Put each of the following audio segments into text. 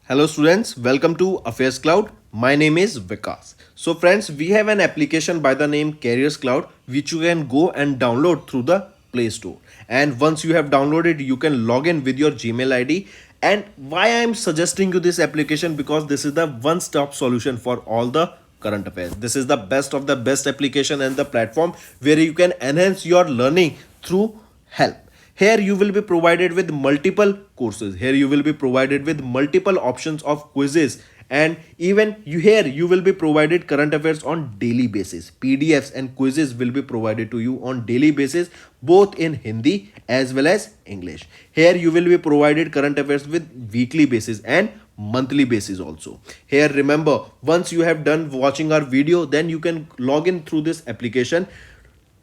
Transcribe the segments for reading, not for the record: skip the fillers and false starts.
Hello students, welcome to Affairscloud. My name is Vikas. So friends, we have an application by the name Careers Cloud which you can go and download through the Play Store. And once you have downloaded, you can log in with your Gmail ID. And why I am suggesting you this application, because this is the one-stop solution for all the current affairs. This is the best of the best application and the platform where you can enhance your learning through help. Here you will be provided with multiple courses. Here you will be provided with multiple options of quizzes, and even you will be provided current affairs on daily basis. PDFs and quizzes will be provided to you on daily basis, both in Hindi as well as English. Here you will be provided current affairs with weekly basis and monthly basis also. Here remember, once you have done watching our video, then you can log in through this application,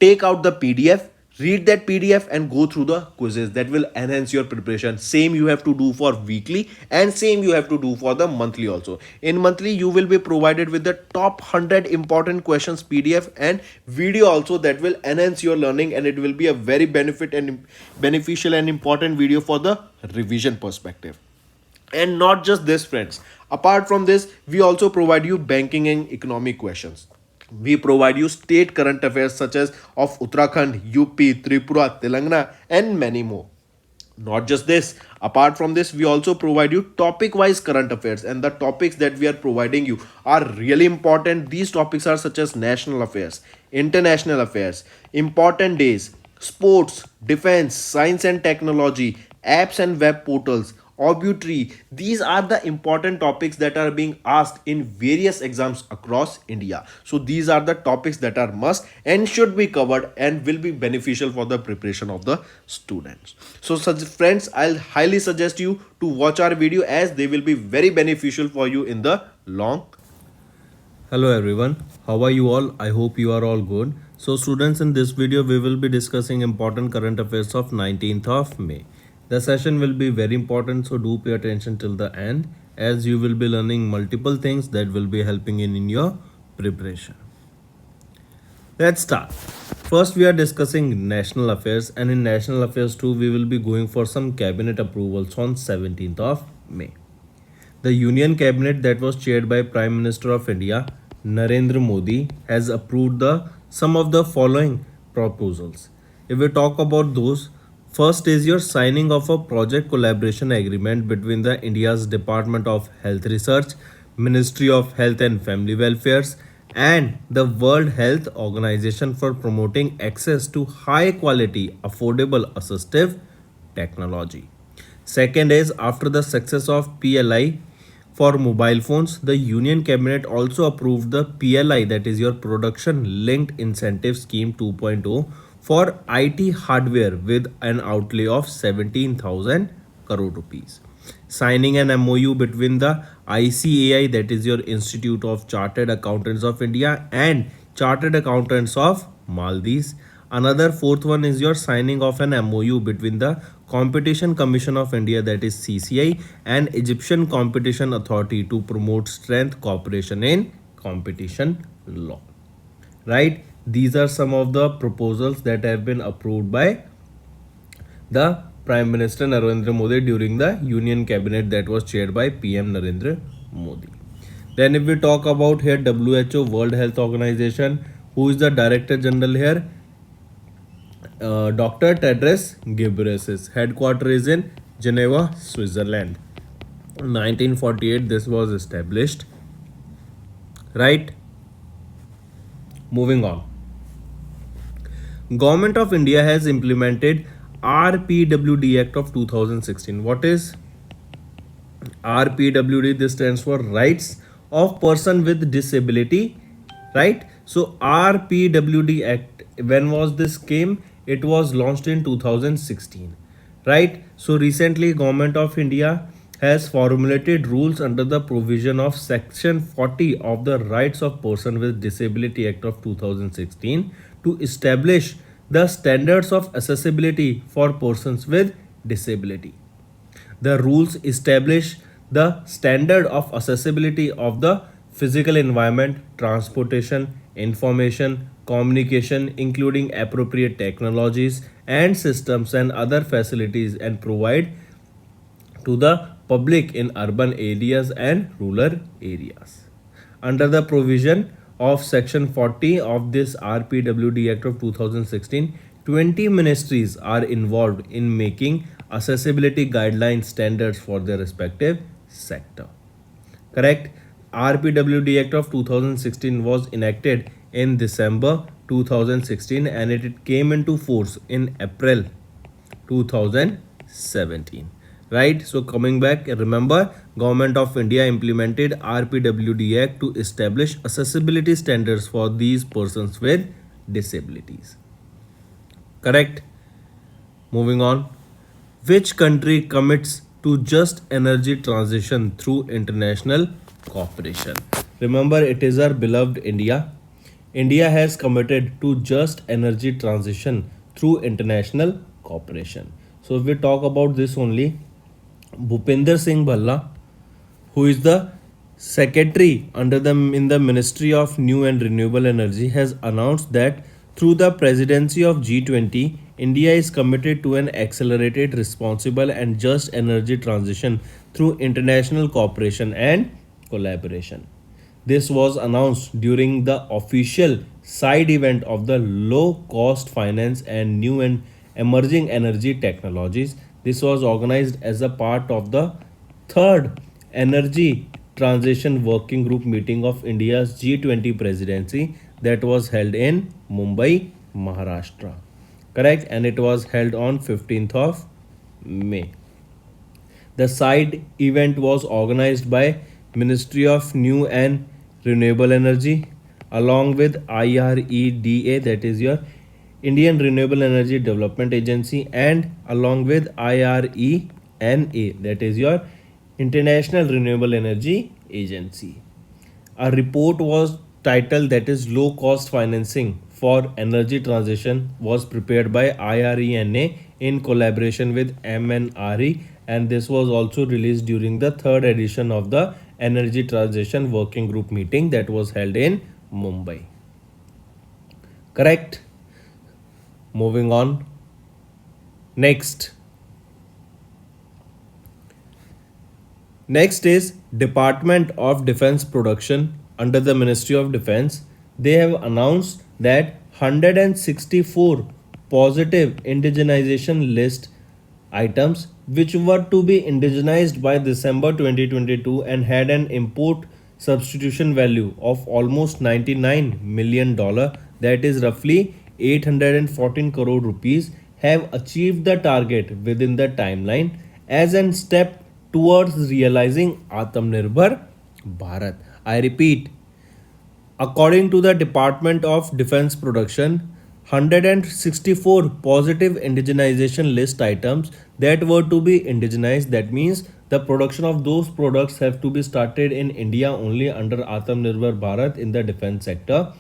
take out the PDF, read that PDF and go through the quizzes. That will enhance your preparation. Same you have to do for weekly and same you have to do for the monthly also. In monthly you will be provided with the top 100 important questions PDF and video also, that will enhance your learning, and it will be a very beneficial and important video for the revision perspective. And not just this friends, apart from this we also provide you banking and economic questions. We provide you state current affairs such as of Uttarakhand, UP, Tripura, Telangana, and many more. Not just this, apart from this, we also provide you topic wise current affairs, and the topics that we are providing you are really important. These topics are such as national affairs, international affairs, important days, sports, defense, science and technology, apps and web portals, obituary. These are the important topics that are being asked in various exams across India. So these are the topics that are must and should be covered and will be beneficial for the preparation of the students. So such friends, I'll highly suggest you to watch our video, as they will be very beneficial for you in the long. Hello everyone, how are you all? I hope you are all good. So students, in this video we will be discussing important current affairs of 19th of May. The session will be very important, so do pay attention till the end, as you will be learning multiple things that will be helping in your preparation. Let's start. First we are discussing national affairs, and in national affairs too we will be going for some cabinet approvals on 17th of May. The Union Cabinet that was chaired by Prime Minister of India, Narendra Modi, has approved some of the following proposals. If we talk about those, first is your signing of a project collaboration agreement between the India's Department of Health Research, Ministry of Health and Family Welfares, and the World Health Organization for promoting access to high quality, affordable assistive technology. Second is, after the success of PLI for mobile phones, the Union Cabinet also approved the PLI, that is your Production Linked Incentive Scheme 2.0, for IT hardware with an outlay of 17,000 crore rupees. Signing an MOU between the ICAI, that is your Institute of Chartered Accountants of India, and Chartered Accountants of Maldives. Another fourth one is your signing of an MOU between the Competition Commission of India, that is CCI, and Egyptian Competition Authority to promote strength cooperation in competition law. Right? These are some of the proposals that have been approved by the Prime Minister Narendra Modi during the Union Cabinet that was chaired by PM Narendra Modi. Then if we talk about here WHO, World Health Organization, who is the Director General here? Dr. Tedros Ghebreyesus. Headquarter is in Geneva, Switzerland. 1948 this was established. Right? Moving on. Government of India has implemented RPWD Act of 2016. What is RPWD? This stands for Rights of Person with Disability, right? So RPWD Act, when was this came? It was launched in 2016, right? So recently Government of India has formulated rules under the provision of Section 40 of the Rights of Person with Disability Act of 2016 to establish the standards of accessibility for persons with disability. The rules establish the standard of accessibility of the physical environment, transportation, information, communication, including appropriate technologies and systems and other facilities, and provide to the public in urban areas and rural areas. Under the provision of Section 40 of this RPWD Act of 2016, 20 ministries are involved in making accessibility guideline standards for their respective sector. Correct? RPWD Act of 2016 was enacted in December 2016 and it came into force in April 2017. Right? So coming back, remember, Government of India implemented RPWD Act to establish accessibility standards for these persons with disabilities. Correct? Moving on. Which country commits to just energy transition through international cooperation? Remember, it is our beloved India. India has committed to just energy transition through international cooperation. So, if we talk about this only, Bhupinder Singh Bhalla, who is the secretary under the in the Ministry of New and Renewable Energy, has announced that through the presidency of G20, India is committed to an accelerated, responsible, and just energy transition through international cooperation and collaboration. This was announced during the official side event of the Low Cost Finance and New and Emerging Energy Technologies. This was organized as a part of the third Energy Transition Working Group meeting of India's G20 presidency that was held in Mumbai, Maharashtra. Correct? And it was held on 15th of May. The side event was organized by Ministry of New and Renewable Energy along with IREDA, that is your Indian Renewable Energy Development Agency, and along with IRENA, that is your International Renewable Energy Agency. A report was titled, that is Low Cost Financing for Energy Transition, was prepared by IRENA in collaboration with MNRE, and this was also released during the third edition of the Energy Transition Working Group meeting that was held in Mumbai. Correct? Moving on. Next. Next is Department of Defense Production under the Ministry of Defense. They have announced that 164 positive indigenization list items which were to be indigenized by December 2022 and had an import substitution value of almost $99 million, that is roughly 814 crore rupees, have achieved the target within the timeline as a step towards realizing Atmanirbhar Bharat. I repeat, according to the Department of Defense Production, 164 positive indigenization list items that were to be indigenized, that means the production of those products have to be started in India only under Atmanirbhar Bharat in the defense sector,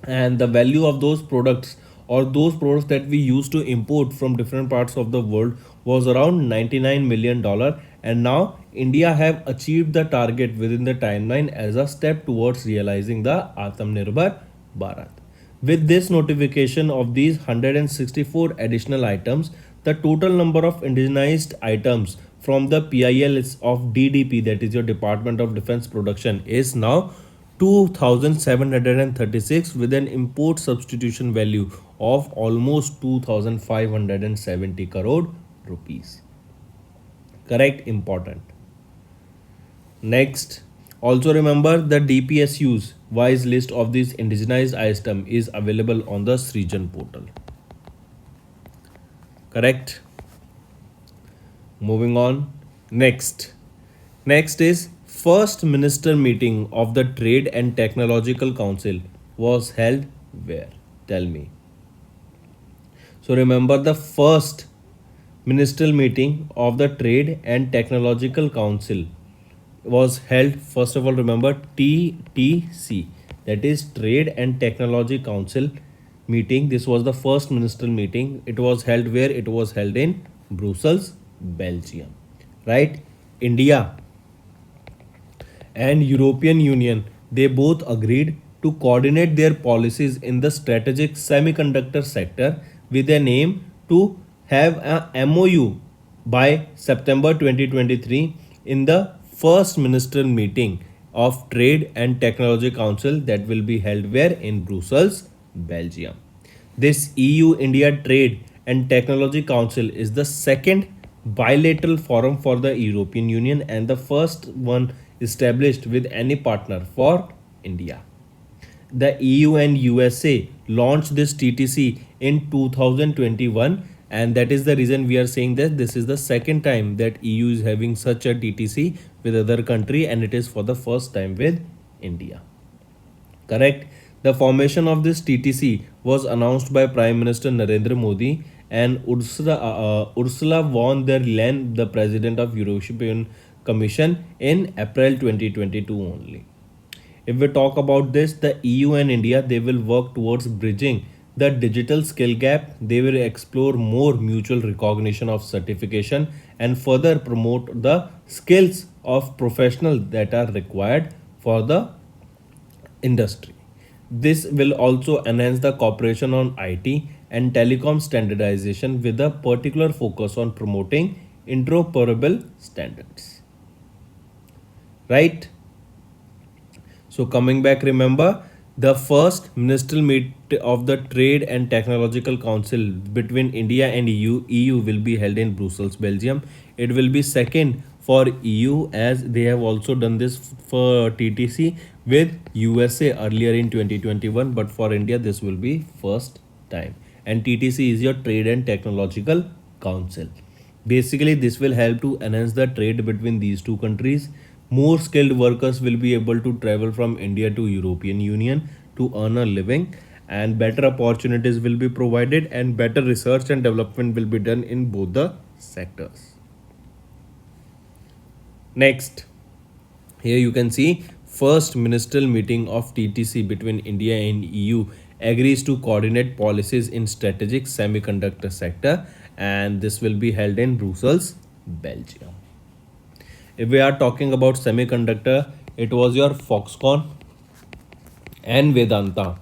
and the value of those products or those products that we used to import from different parts of the world was around $99 million, and now India have achieved the target within the timeline as a step towards realizing the Atmanirbhar Bharat. With this notification of these 164 additional items, the total number of indigenized items from the PIL of DDP, that is your Department of Defense Production, is now 2,736 with an import substitution value of almost 2,570 crore rupees. Correct? Important. Next, also remember the DPSU's wise list of these indigenized items is available on the Srijan portal. Correct? Moving on. Next is first minister meeting of the Trade and Technological Council was held where? Tell me. So remember, the first ministerial meeting of the Trade and Technological Council was held, first of all remember, TTC, that is Trade and Technology Council meeting. This was the first ministerial meeting. It was held where? It was held in Brussels, Belgium. Right? India and European Union, they both agreed to coordinate their policies in the strategic semiconductor sector with an aim to have a MOU by September 2023 in the first ministerial meeting of Trade and Technology Council that will be held where? In Brussels, Belgium. This EU India Trade and Technology Council is the second bilateral forum for the European Union and the first one established with any partner for India. The EU and USA launched this TTC in 2021, and that is the reason we are saying that this is the second time that EU is having such a TTC with other country, and it is for the first time with India. Correct? The formation of this TTC was announced by Prime Minister Narendra Modi and Ursula von der Leyen, the President of European Commission, in April 2022 only. If we talk about this, the EU and India, they will work towards bridging the digital skill gap. They will explore more mutual recognition of certification and further promote the skills of professionals that are required for the industry. This will also enhance the cooperation on IT and telecom standardization with a particular focus on promoting interoperable standards. Right? So coming back, remember the first ministerial meet of the Trade and Technological Council between India and EU will be held in Brussels, Belgium. It will be second for EU as they have also done this for TTC with USA earlier in 2021, but for India this will be first time. And TTC is your Trade and Technological Council. Basically, this will help to enhance the trade between these two countries. More skilled workers will be able to travel from India to European Union to earn a living, and better opportunities will be provided and better research and development will be done in both the sectors. Next, here you can see first ministerial meeting of TTC between India and EU agrees to coordinate policies in strategic semiconductor sector, and this will be held in Brussels, Belgium. If we are talking about semiconductor, it was your Foxconn and Vedanta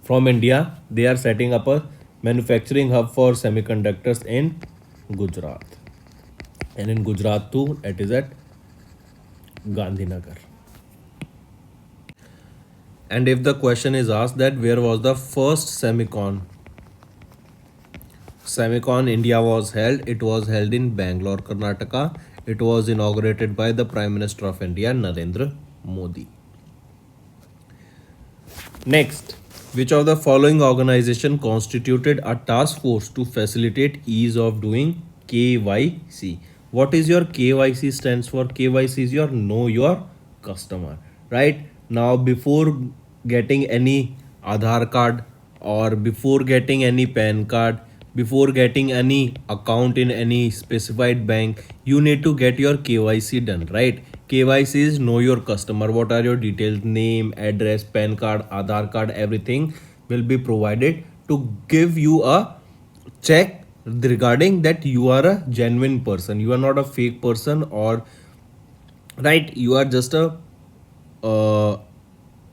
from India. They are setting up a manufacturing hub for semiconductors in Gujarat, and in Gujarat too, it is at Gandhinagar. And if the question is asked that where was the first Semicon India was held, it was held in Bangalore, Karnataka. It was inaugurated by the Prime Minister of India, Narendra Modi. Next, which of the following organization constituted a task force to facilitate ease of doing KYC? What is your KYC stands for? KYC is your know your customer, right? Now, before getting any Aadhaar card or before getting any PAN card, before getting any account in any specified bank, you need to get your KYC done, right? KYC is know your customer. What are your details? Name, address, PAN card, Aadhaar card, everything will be provided to give you a check regarding that you are a genuine person. You are not a fake person, or right, you are just a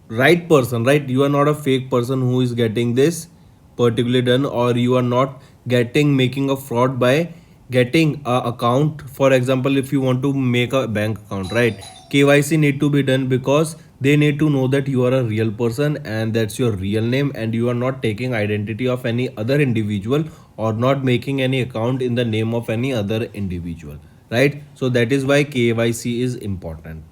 right person, right? You are not a fake person who is getting this particularly done, or you are not making a fraud by getting a account. For example, if you want to make a bank account, right, KYC need to be done because they need to know that you are a real person and that's your real name, and you are not taking identity of any other individual or not making any account in the name of any other individual, right? So that is why KYC is important.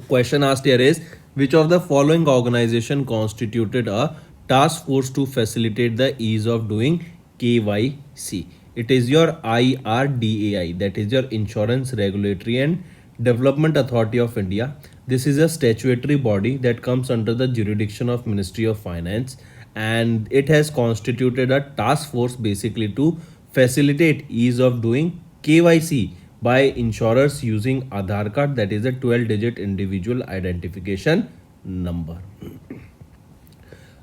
Question asked here is which of the following organization constituted a task force to facilitate the ease of doing KYC? It is your IRDAI, that is your Insurance Regulatory and Development Authority of India. This is a statutory body that comes under the jurisdiction of Ministry of Finance, and it has constituted a task force basically to facilitate ease of doing KYC by insurers using Aadhaar card, that is a 12-digit individual identification number.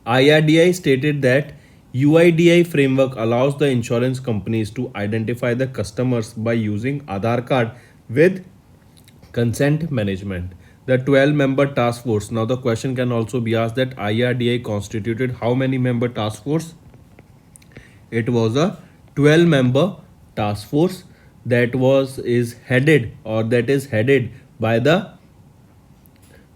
IRDI stated that UIDI framework allows the insurance companies to identify the customers by using Aadhaar card with consent management. The 12-member task force. Now the question can also be asked that IRDI constituted how many member task force? It was a 12-member task force. that was is headed or that is headed by the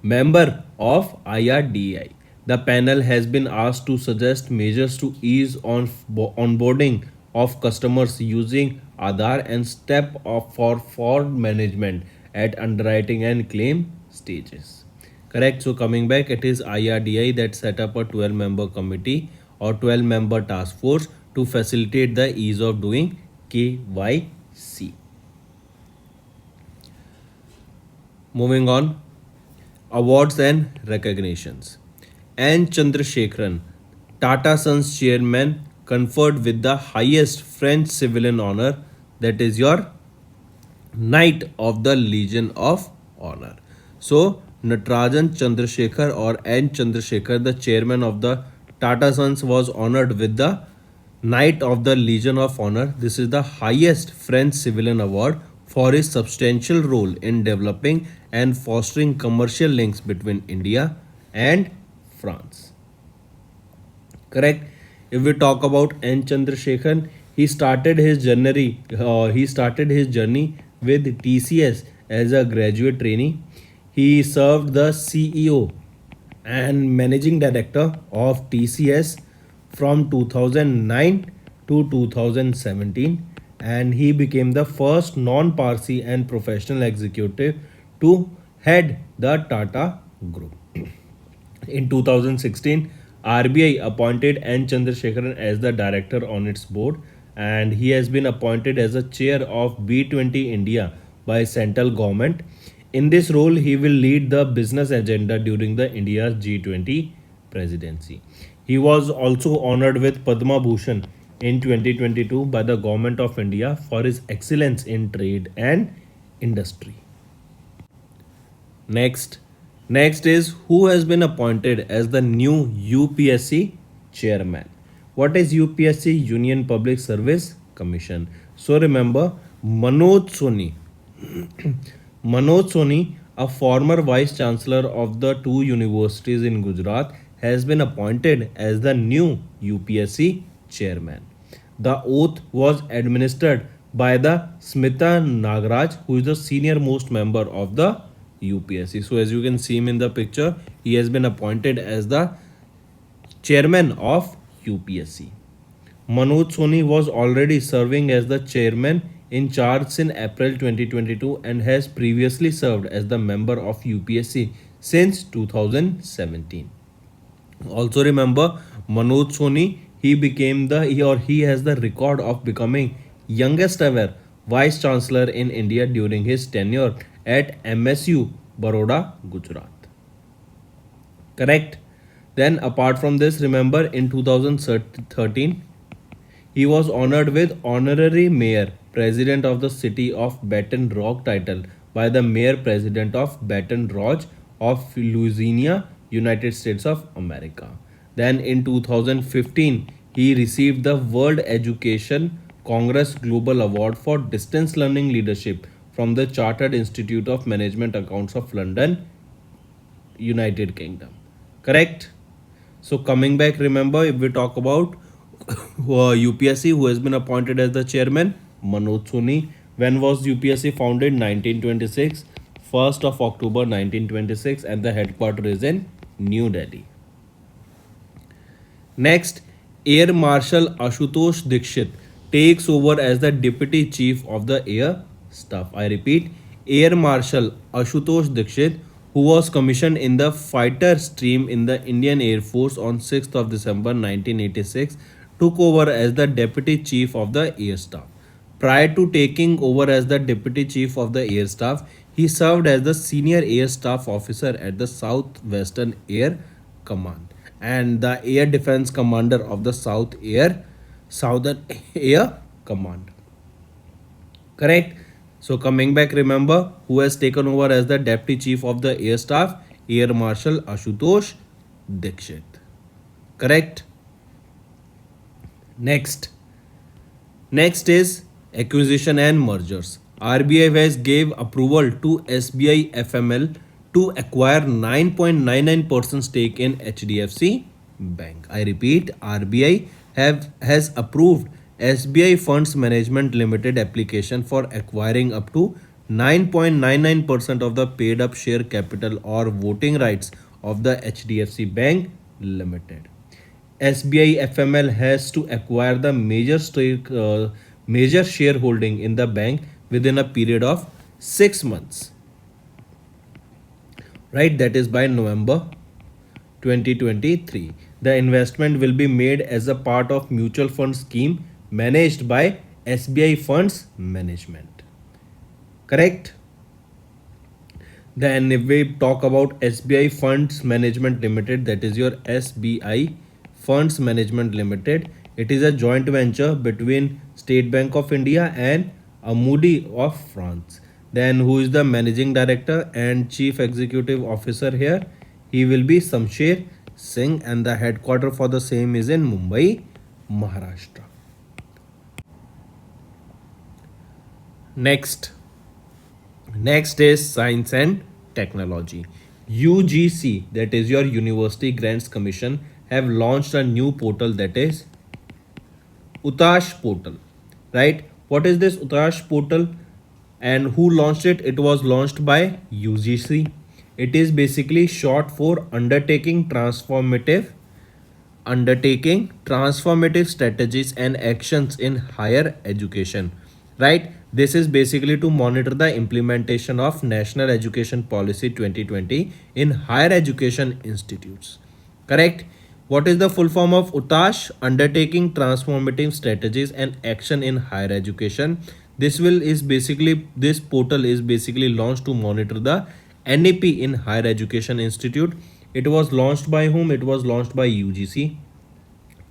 member of IRDI. The panel has been asked to suggest measures to ease on onboarding of customers using Aadhaar and step up for fraud management at underwriting and claim stages. Correct. So coming back, it is IRDI that set up a 12-member committee or 12-member task force to facilitate the ease of doing KYC. Moving on, awards and recognitions. N. Chandrasekharan, Tata Sons chairman, conferred with the highest French civilian honor, that is your Knight of the Legion of Honor. So, Natarajan Chandrasekhar or N. Chandrasekhar, the chairman of the Tata Sons, was honored with the Knight of the Legion of Honor. This is the highest French civilian award for his substantial role in developing and fostering commercial links between India and France. Correct. If we talk about N. Chandrasekharan, he started his journey with TCS as a graduate trainee. He served the CEO and managing director of TCS from 2009 to 2017, and he became the first non-Parsi and professional executive to head the Tata Group. In 2016, RBI appointed N. Chandrasekharan as the director on its board, and he has been appointed as a chair of B20 India by central government. In this role, he will lead the business agenda during the India's G20 presidency. He was also honored with Padma Bhushan in 2022 by the government of India for his excellence in trade and industry. Next, next is who has been appointed as the new UPSC chairman. What is UPSC? Union Public Service Commission. So remember Manoj Soni. Manoj Soni, a former vice chancellor of the two universities in Gujarat, has been appointed as the new UPSC chairman. The oath was administered by the Smita Nagaraj, who is the senior most member of the UPSC. So as you can see him in the picture, he has been appointed as the chairman of UPSC. Manoj Soni was already serving as the chairman in charge since April 2022 and has previously served as the member of UPSC since 2017. Also remember Manoj Soni, he has the record of becoming youngest ever vice chancellor in India during his tenure at MSU Baroda, Gujarat. Correct. Then apart from this, remember in 2013 he was honored with honorary mayor president of the city of Baton Rouge title by the mayor president of Baton Rouge of Louisiana, United States of America. Then in 2015 he received the World Education Congress Global Award for Distance Learning Leadership from the Chartered Institute of Management Accounts of London, United Kingdom. Correct? So coming back, remember if we talk about UPSC, who has been appointed as the chairman, Manoj Soni. When was UPSC founded? 1926, 1st of October 1926, and the headquarters is in New Delhi. Next, Air Marshal Ashutosh Dikshit takes over as the Deputy Chief of the Air Staff. I repeat, Air Marshal Ashutosh Dikshit, who was commissioned in the fighter stream in the Indian Air Force on 6th of December 1986, took over as the Deputy Chief of the Air Staff. Prior to taking over as the Deputy Chief of the Air Staff, he served as the Senior Air Staff Officer at the Southwestern Air Command and the Air Defense Commander of the Southern Air Command. Correct? So coming back, remember who has taken over as the Deputy Chief of the Air Staff? Air Marshal Ashutosh Dikshit. Correct? Next is acquisition and mergers. RBI has gave approval to SBI FML to acquire 9.99% stake in HDFC Bank. I repeat, RBI has approved SBI Funds Management Limited application for acquiring up to 9.99% of the paid up share capital or voting rights of the HDFC Bank Limited. SBI FML has to acquire the major shareholding in the bank within a period of 6 months, right? That is by November 2023. The investment will be made as a part of mutual fund scheme managed by SBI Funds Management. Correct? Then if we talk about SBI Funds Management Limited, that is your SBI Funds Management Limited. It is a joint venture between State Bank of India and Amundi of France. Then who is the managing director and chief executive officer here? He will be Samsher Singh and the headquarter for the same is in Mumbai, Maharashtra. Next is science and technology. UGC, that is your University Grants Commission, have launched a new portal, that is Utash portal, right? What is this Utash portal and who launched it? It was launched by UGC. It is basically short for undertaking transformative strategies and actions in higher education, right? This is basically to monitor the implementation of National Education Policy 2020 in higher education institutes. Correct? What is the full form of UTASH? Undertaking transformative strategies and action in higher education. This portal is basically launched to monitor the NEP in higher education institute. It was launched by whom? It was launched by UGC.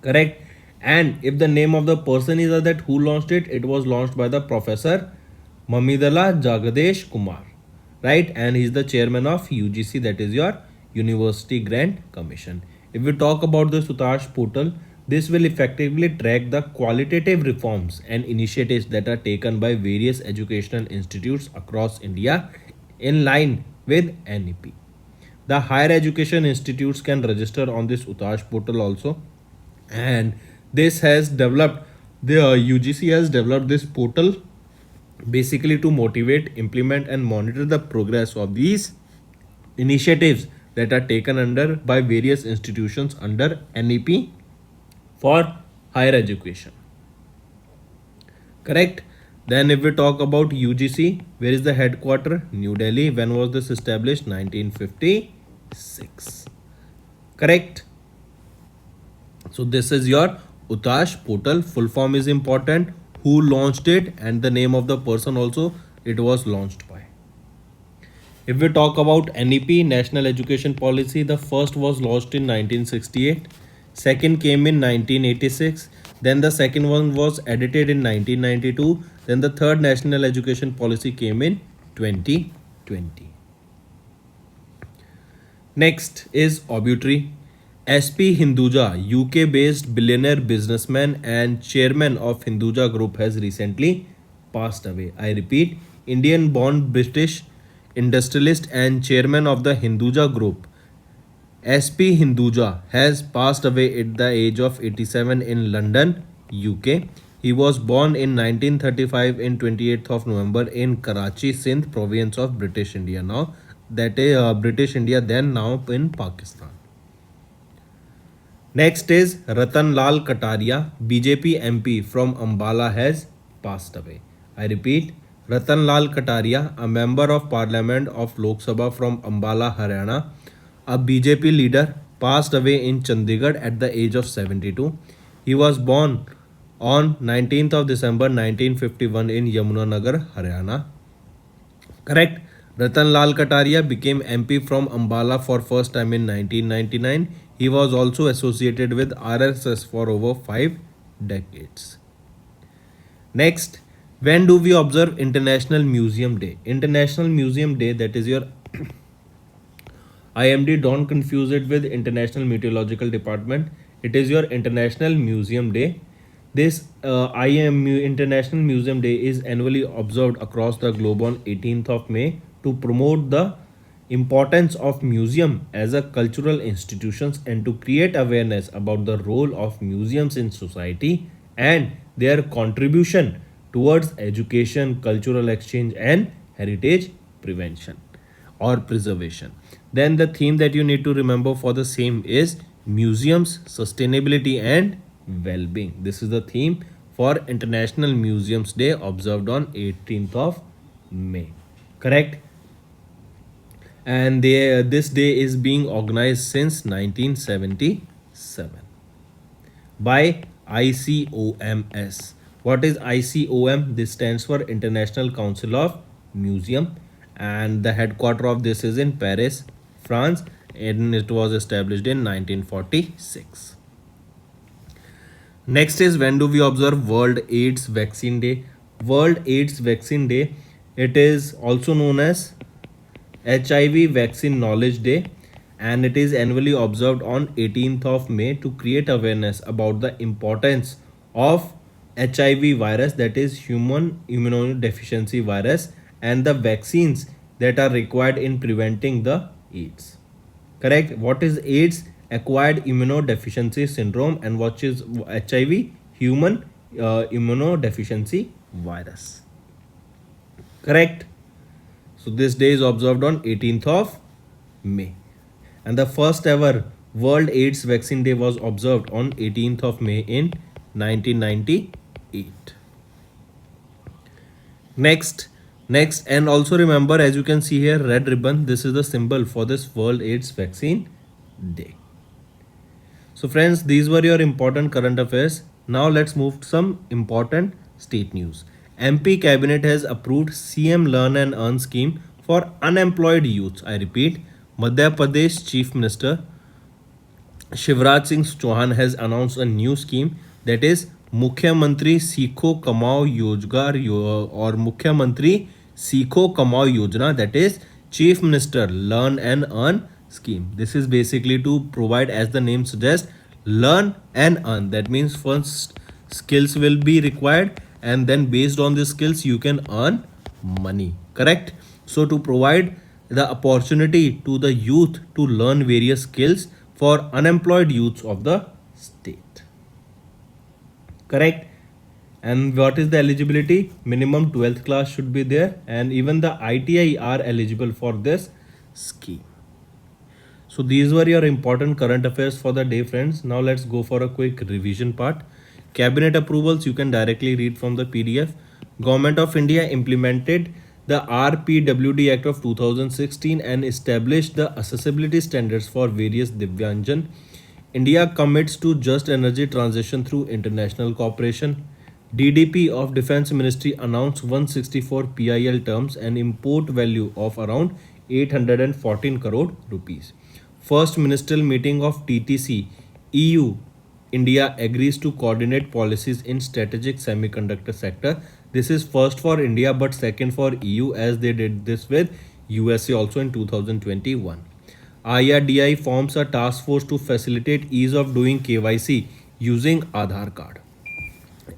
Correct? And if the name of the person is that who launched it, it was launched by the Professor Mamidala Jagadesh Kumar, right? And he is the chairman of UGC, that is your University Grant Commission. If we talk about the Sutash portal, this will effectively track the qualitative reforms and initiatives that are taken by various educational institutes across India in line with NEP. The higher education institutes can register on this Utash portal also, and this has developed the UGC has developed this portal basically to motivate, implement and monitor the progress of these initiatives that are taken under by various institutions under NEP for higher education. Correct? Then if we talk about UGC, where is the headquarter? New Delhi. When was this established? 1956. Correct? So this is your Utash portal. Full form is important. Who launched it and the name of the person also it was launched by. If we talk about NEP, National Education Policy, the first was launched in 1968. Second came in 1986. Then the second one was edited in 1992. Then the third National Education Policy came in 2020. Next is obituary. SP Hinduja, UK based billionaire businessman and chairman of Hinduja Group, has recently passed away. I repeat, Indian born British industrialist and chairman of the Hinduja Group, SP Hinduja, has passed away at the age of 87 in London, UK. He was born in 1935 in 28th of November in Karachi, Sindh province of British India. Now that is British India, then now in Pakistan. Next is Ratan Lal Kataria, BJP MP from Ambala, has passed away. I repeat, Ratan Lal Kataria, a member of Parliament of Lok Sabha from Ambala, Haryana, a BJP leader, passed away in Chandigarh at the age of 72. He was born on 19th of December 1951 in Yamunanagar, Haryana. Correct? Ratan Lal Kataria became MP from Ambala for first time in 1999. He was also associated with RSS for over 5 decades. Next, when do we observe International Museum Day? International Museum Day, that is your IMD, don't confuse it with International Meteorological Department. It is your International Museum Day. This International Museum Day is annually observed across the globe on 18th of May to promote the importance of museum as a cultural institutions and to create awareness about the role of museums in society and their contribution towards education, cultural exchange, and heritage prevention or preservation. Then the theme that you need to remember for the same is museums, sustainability, and well-being. This is the theme for International Museums Day observed on 18th of May. Correct? And this day is being organized since 1977 by ICOMS. What is ICOM? This stands for International Council of Museum, and the headquarter of this is in Paris, France, and it was established in 1946. Next is, when do we observe World AIDS Vaccine Day? World AIDS Vaccine Day, it is also known as HIV Vaccine Knowledge Day, and it is annually observed on 18th of May to create awareness about the importance of HIV virus, that is human immunodeficiency virus, and the vaccines that are required in preventing the AIDS. Correct? What is AIDS? Acquired immunodeficiency syndrome. And what is HIV? Human immunodeficiency virus. Correct? So this day is observed on 18th of May. And the first ever World AIDS Vaccine Day was observed on 18th of May in 1998. Next, and also remember, as you can see here, red ribbon, this is the symbol for this World AIDS Vaccine Day. So friends, these were your important current affairs. Now let's move to some important state news. MP Cabinet has approved CM Learn and Earn scheme for unemployed youths. I repeat, Madhya Pradesh Chief Minister Shivraj Singh Chauhan has announced a new scheme, that is Mukhyamantri Sikho Kamao Yojgar or Mukhyamantri Sikho Kamao Yojana, that is Chief Minister Learn and Earn scheme. This is basically to provide, as the name suggests, learn and earn. That means first skills will be required, and then based on the skills you can earn money. Correct? So to provide the opportunity to the youth to learn various skills for unemployed youths of the state. Correct? And what is the eligibility? Minimum 12th class should be there, and even the ITI are eligible for this scheme. So these were your important current affairs for the day, friends. Now let's go for a quick revision part. Cabinet approvals you can directly read from the PDF. Government of India implemented the RPWD Act of 2016 and established the accessibility standards for various Divyanjan. India commits to just energy transition through international cooperation. DDP of Defense Ministry announced 164 PIL terms and import value of around 814 crore rupees. First ministerial meeting of TTC EU India agrees to coordinate policies in strategic semiconductor sector. This is first for India but second for EU, as they did this with USA also in 2021. IRDI forms a task force to facilitate ease of doing KYC using Aadhaar card.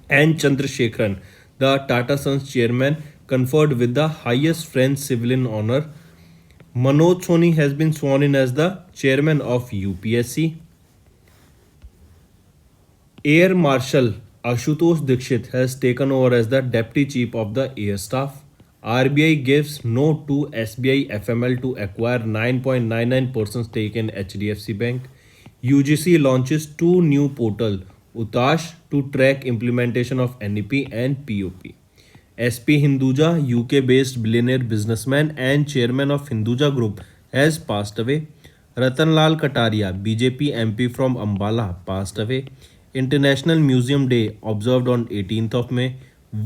N. Chandrasekharan, the Tata Sons chairman, conferred with the highest French civilian honor. Manoj Soni has been sworn in as the chairman of UPSC. Air Marshal Ashutosh Dikshit has taken over as the Deputy Chief of the Air Staff. RBI gives note to SBI FML to acquire 9.99% stake in HDFC Bank. UGC launches two new portals, Utash to track implementation of NEP and POP. SP Hinduja, UK-based billionaire businessman and chairman of Hinduja Group, has passed away. Ratanlal Kataria, BJP MP from Ambala, passed away. International Museum Day observed on 18th of May.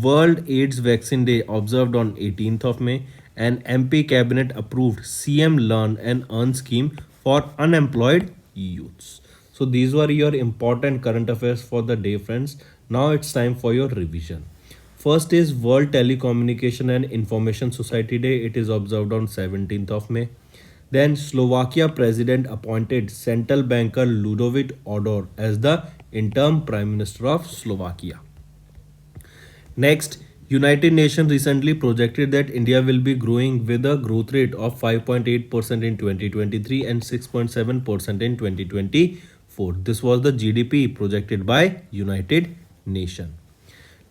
World AIDS Vaccine Day observed on 18th of May. And MP Cabinet approved CM Learn and Earn scheme for unemployed youths. So these were your important current affairs for the day, friends. Now it's time for your revision. First is World Telecommunication and Information Society Day. It is observed on 17th of May. Then Slovakia President appointed central banker Ludovic Odor as the interim Prime Minister of Slovakia. Next, United Nations recently projected that India will be growing with a growth rate of 5.8% in 2023 and 6.7% in 2024. This was the GDP projected by United nation.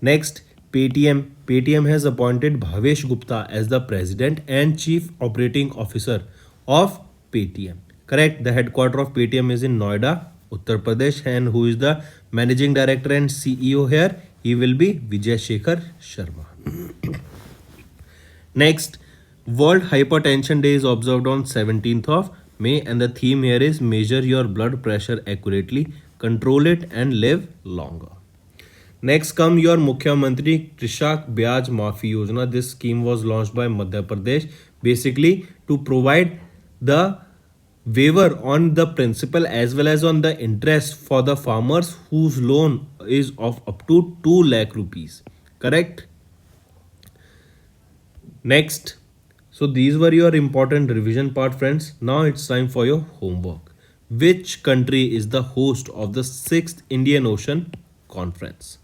Next, Paytm. Paytm has appointed Bhavesh Gupta as the president and chief operating officer of Paytm. Correct. The headquarter of Paytm is in Noida, Uttar Pradesh, and who is the managing director and CEO here? He will be Vijay Shekhar Sharma. Next, World Hypertension Day is observed on 17th of May, and the theme here is measure your blood pressure accurately, control it, and live longer. Next come your Mukhyamantri Krishak Byaj Maafi Yojana. This scheme was launched by Madhya Pradesh basically to provide the waiver on the principal as well as on the interest for the farmers whose loan is of up to 2 lakh rupees. Correct? Next, so these were your important revision part, friends. Now it's time for your homework. Which country is the host of the 6th Indian Ocean Conference?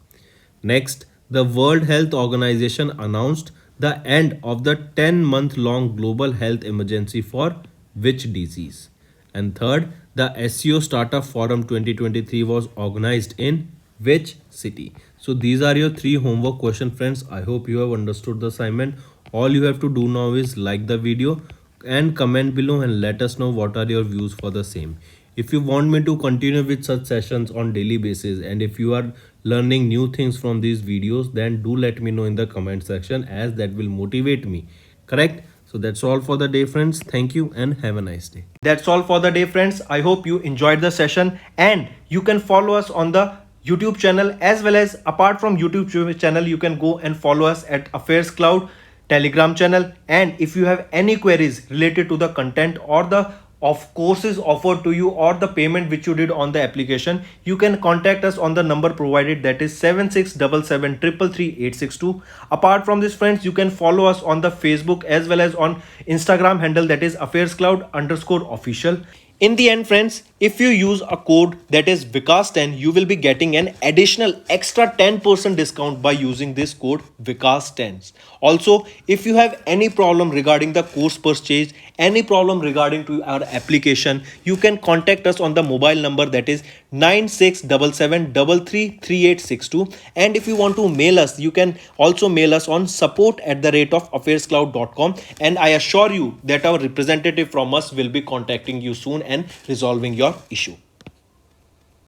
Next, the World Health Organization announced the end of the 10-month-long global health emergency for which disease? And third, the SEO Startup Forum 2023 was organized in which city? So these are your 3 homework questions, friends. I hope you have understood the assignment. All you have to do now is like the video and comment below and let us know what are your views for the same. If you want me to continue with such sessions on daily basis, and if you are learning new things from these videos, then do let me know in the comment section, as that will motivate me. Correct? So that's all for the day, friends. Thank you and have a nice day. That's all for the day, friends. I hope you enjoyed the session, and you can follow us on the YouTube channel, as well as apart from YouTube channel, you can go and follow us at Affairscloud Telegram channel. And if you have any queries related to the content or the of courses offered to you or the payment which you did on the application, you can contact us on the number provided, that is 7677333862. Apart from this, friends, you can follow us on the Facebook as well as on Instagram handle, that is affairscloud_official. In the end, friends, if you use a code that is Vikas10, you will be getting an additional extra 10% discount by using this code Vikas10. Also, if you have any problem regarding the course purchase, any problem regarding to our application, you can contact us on the mobile number, that is 9677333862. And if you want to mail us, you can also mail us on support@affairscloud.com, and I assure you that our representative from us will be contacting you soon and resolving your issue.